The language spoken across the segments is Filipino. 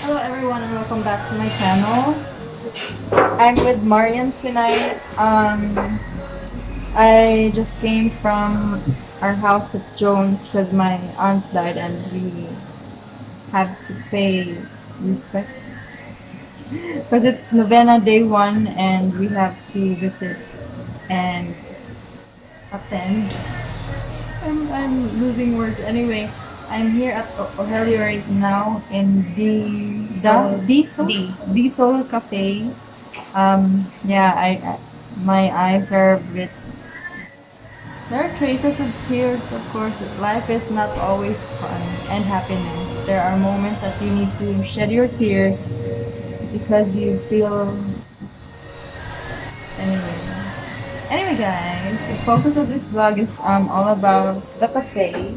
Hello everyone and welcome back to my channel. I'm with Marian tonight. I just came from our house at Jones because my aunt died and we have to pay respect because it's Novena Day 1 and we have to visit and attend. I'm losing words. Anyway, I'm here at Urgello right now in the Sol Cafe. Yeah, my eyes are a bit. There are traces of tears, of course. Life is not always fun and happiness. There are moments that you need to shed your tears because you feel. Anyway, guys, the focus of this vlog is all about the cafe.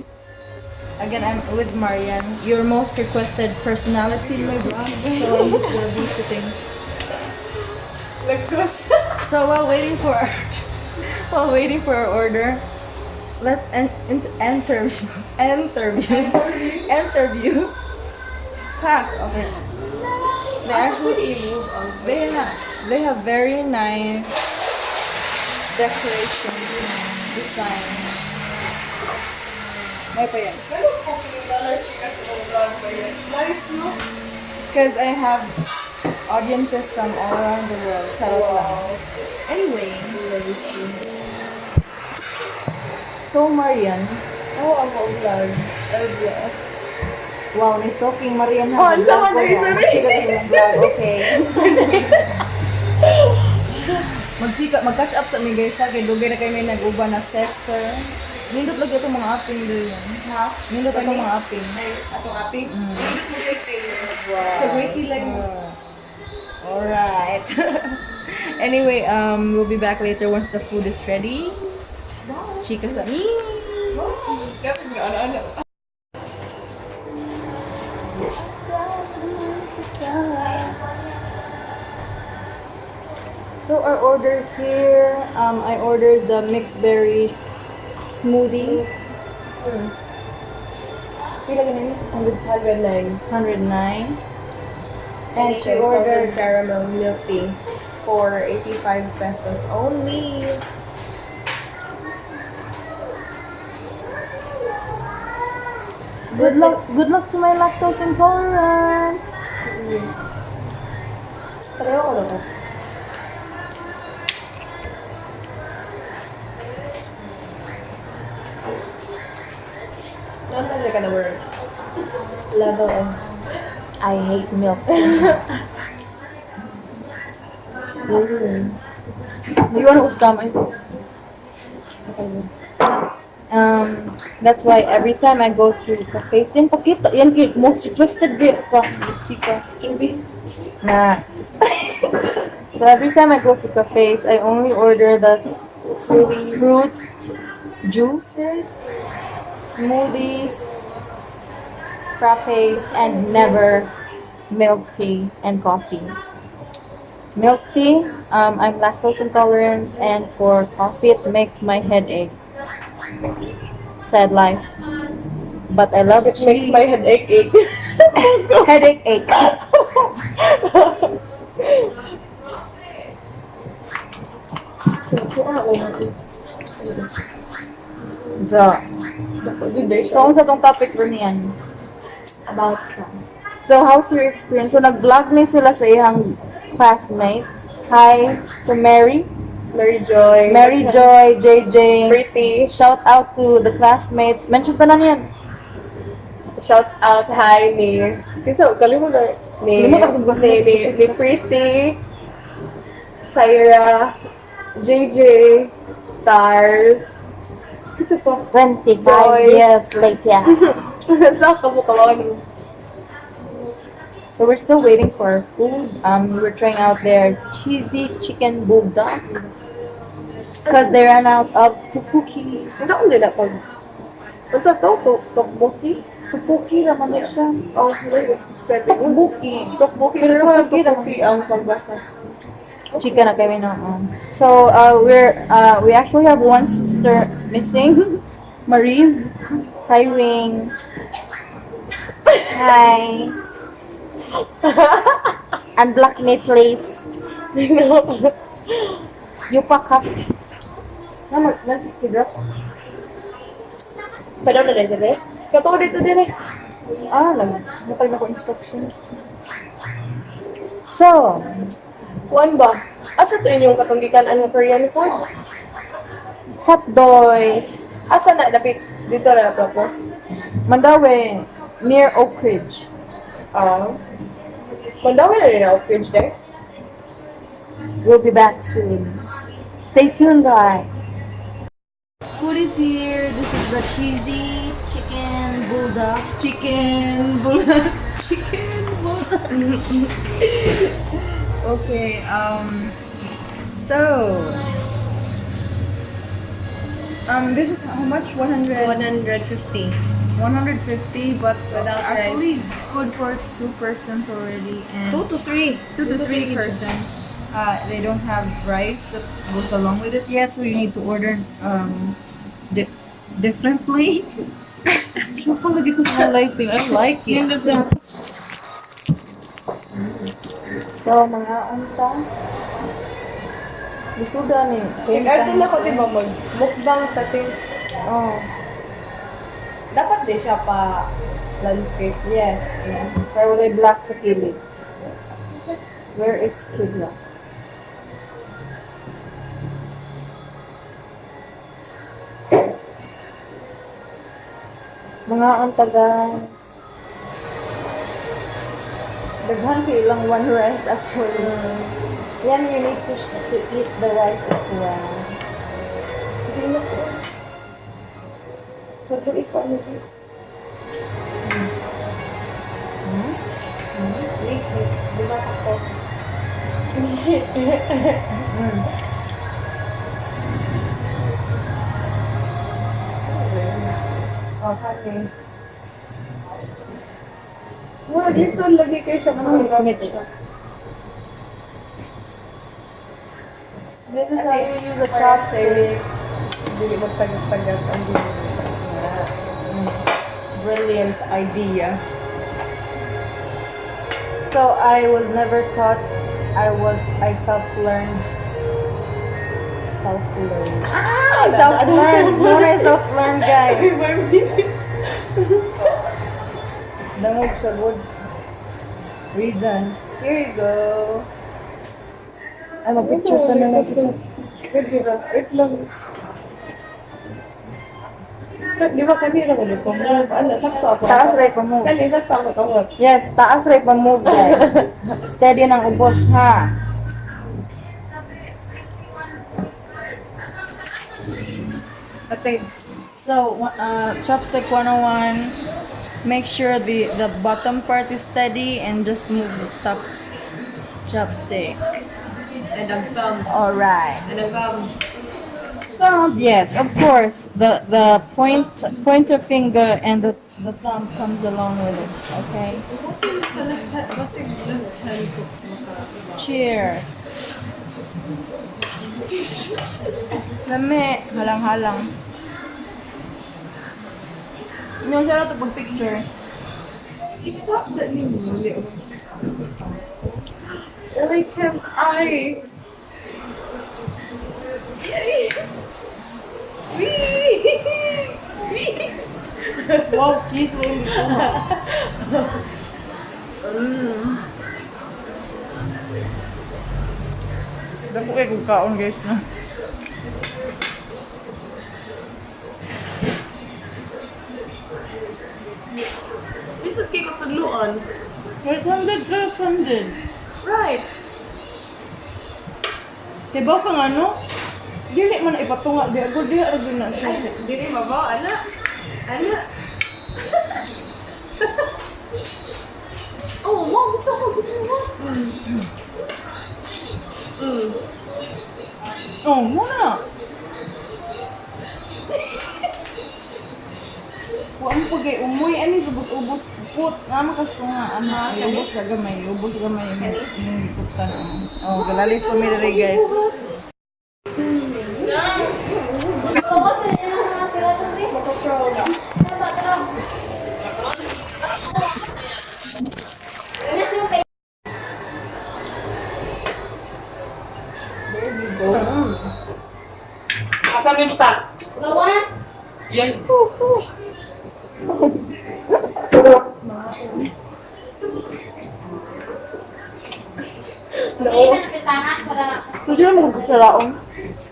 Again, I'm with Marian, your most requested personality in my vlog. So I'm just gonna be sitting. So while waiting for our order, let's interview. Ha, okay. They have very nice decoration design. May pa yan. Nice, no? Because I have audiences from all around the world. Charot lang. Anyway. So, Marian. Oo, ang vlog. Wow, na-stalking Marian. Oh, ang sama na isa Okay. Mag-catch up sa mga guys sa akin. Dugay na kayo may nag-uba na sister. Nindot lagi itong mga aping doon. Ha? Nindot itong mga aping. Atong aping? Wow. Sa Reiki lang. Alright. Anyway, we'll be back later once the food is ready. Chika sa me. Dapat nga ano-ano. So our orders here, I ordered the mixed berry smoothie. Pila ganun? 109. 109. And she Salted ordered caramel milk tea for 85 pesos only. good luck to my lactose intolerance. Pareho ko na ko. Ano talaga na word? Level of I hate milk. You want to usama ito? That's why every time I go to cafes, yan pakita, yan kid, most requested bit pa, chika. Na. So every time I go to cafes, I only order the fruit juices, smoothies, frappes, and never milk tea and coffee. Milk tea, I'm lactose intolerant, and for coffee, it makes my head ache. Sad life. But I love it makes my headache ache. headache ache. So, sa tong topic rin yan. About some. So, how's your experience? So, nag-vlog ni sila sa iyang classmates. Hi to Mary, Joy, JJ. Pretty. Shout out to the classmates. Mention ta na niyan. Shout out, hi ni. Kinsa kalimutan ni ni Pretty, Syra, JJ, Tars. Kinsa pa? 25 Joy. years later. Sa kamu. So we're still waiting for our food. We're trying out their cheesy chicken buldak because they ran out of tteokbokki. Ano nila pag? Ano to? Tteokbokki? Tteokbokki naman na siya. Oh, describe it. Tteokbokki. Pero tteokbokki ang pagbasa. Chicken na kami na. So we actually have one sister missing, Maurice. Hi, Wing. Hi. Unblock me, please. You pack up. Nasa kidrop. Padaw na rin dire. Kato dito dire. Matag na ko instructions. So, Kuan ba? Asa to inyong katunggikan ang Korean food? Fat Boys. Asa na dapit dito na po? Mandawi, near Oak Ridge. Mandawi na rin ako fridge there. We'll be back soon. Stay tuned, guys. Food is here. This is the cheesy chicken buldak. Chicken buldak. Okay, so this is how much? 100? 150. 150, but Without actually good for 2 persons already, and 2 to 3. 2 to 3 persons. They don't have rice that goes along with it yet, so you need to order differently. So pala dito sa lighting, I like it. So mga unta, bisuda ni. Kaya din ako diba mukbang tating. Oh, Dapat di siya pa landscape. yes. Pero wala black sa kilid. Where is Kidla? Mga unta, guys. Daghan ko ilang one rice actually. Yan, you need to eat the rice as well. Hindi na ko. Pero ikaw ano dito? Wait. Di ba sakto? Oh, honey. Wow, dito lagi kayo siya Ngit siya. This is how you use a chopstick. Hindi magtagag-tagag ang brilliant idea. So I was never taught. I self-learned. Self-learned. I self-learned. No, I self-learned, guys. Dangog sa good reasons. Here you go. Ay, mag-picture ka na lang. Wait lang. Di ba kanina ko dito? Ano, sakto ako. Taas ray pa move. Kanina sakto ako. Yes, taas ray pa move, guys. Steady ng ubos, ha? Ate, So, chopstick 101. Make sure the bottom part is steady and just move the top chopstick. and ang thumb. Alright. And ang thumb. Thumb, yes, of course. The pointer finger and the thumb comes along with it. Okay. Kasi sa left hand ko. Cheers. Lami, halang-halang. Yung siya na pag-picture. Stop that name. Why can't I? Wow, cheese wing ito. Dako kayo kung kaon, guys, na. Isip kayo katuluan. 800 plus 100. Right. Diba kang ano? Dili man ipatunga di ako di ra gyud na siya. Ay, dili mabaw, ana. Ana. Oh, mo, gusto ko, gusto mo. Oh, muna. Wa mo pagay umoy ani subos-ubos put nga makastunga ana ubos ra gamay yung putan. Oh, galalis pa mi diri, guys. yung pa. Gawas? Yan. Hindi na napisahan para... Hindi na magkasaraon.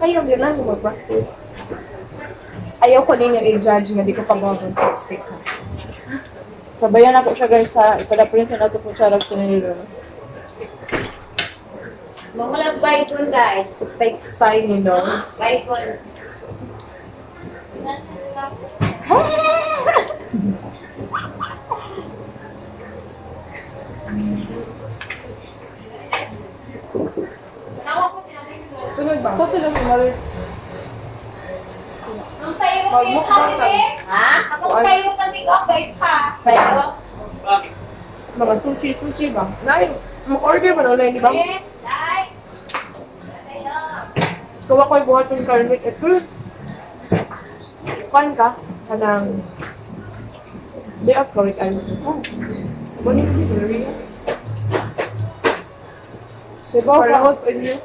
Ayaw din lang mag-practice. Ayaw ko din yung i-judge nga di ko pag-gawin chopstick. Sabayan ako siya guys sa ipada-print na ito po siya rag siniliro. Mamulang bite one guys. It takes time, you know. Bite one. Nawa ko tinapos. Sunod ba? Kote lang yung malis. Nung sa'yo mo yung kapit, ha? Akong sa'yo pa di ko, bite pa. Sa'yo? Mga sushi ba? Nay, mag-order ba na ulit, di ba? Eh, dai. Sa'yo. Kawa ko buhat yung karmik. Ito. Kuhan ka? Kanang... Day of karmik ay. Oh. Bani ko dito, Maria. Diba, parang sa inyo?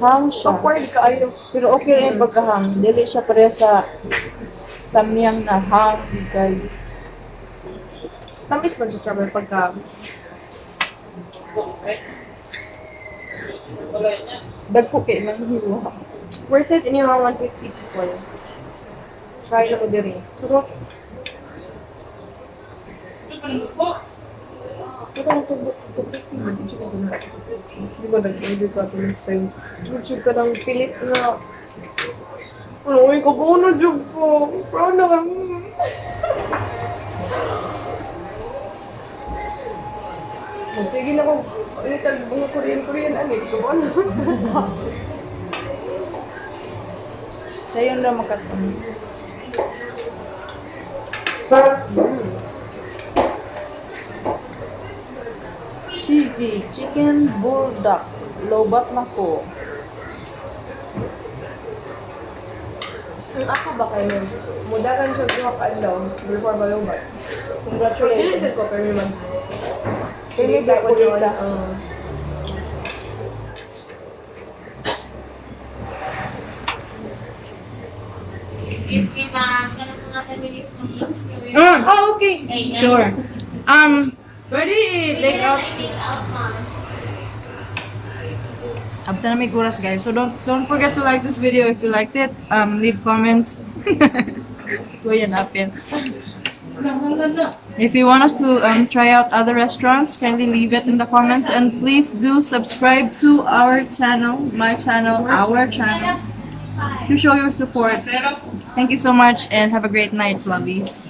Hang siya. Awkward ka ayo. Pero okay rin yung pagkahang. Dili siya pareha sa samyang na hang. Guys. Tamis man siya travel pagka... Dagpo kay man hiwa. Worth it in yung mga 150 people. Try na ko diri. Sarap. Ito ang tubok. Di ba nag-order ka ito this time? YouTube ka ng pilit na... Ano, ikaw ba na job po? Proud na kami. Sige na ko. Little mga Korean, ano, ikaw ba na? Siya yun lang makatang. Cheesy chicken buldak. Lobat na ko. Ako ba kayo? Mudagan siya sa kaadlaw before balubat. Congratulations. Congratulations ko pero naman. Pili ba ko dito? Excuse me, ma'am. Ganun po nga terminis ng vlogs niyo. Oh, okay. Ayan. Sure. Pwede Take take out. Take out, ma'am. Abta na may kuras guys. So don't forget to like this video if you liked it. Leave comments. Kuya napin. If you want us to try out other restaurants, kindly leave it in the comments and please do subscribe to our channel, my channel, our channel, to show your support. Thank you so much and have a great night, lovies.